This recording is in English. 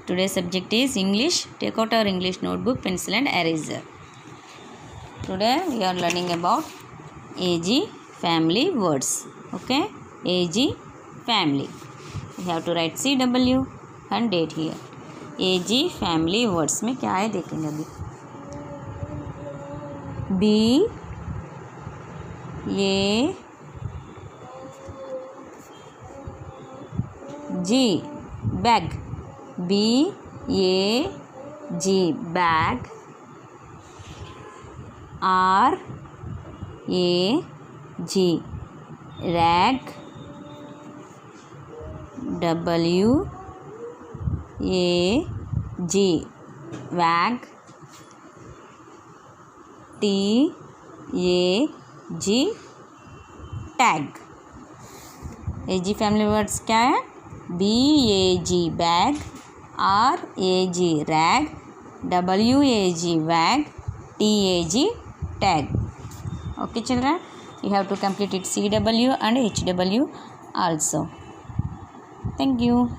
Today's subject is English. Take out our English notebook, pencil and eraser. Today we are learning about AG family words. Okay, AG family. We have to write CW and date here. AG family words में क्या है देखेंगे अभी. B A G bag. B A G bag. R A G rag. W A G wag. T A G tag. AG family words क्या है? B A G bag, R A G rag, W A G wag, T A G tag. Okay children, you have to complete it CW and HW also. Thank you.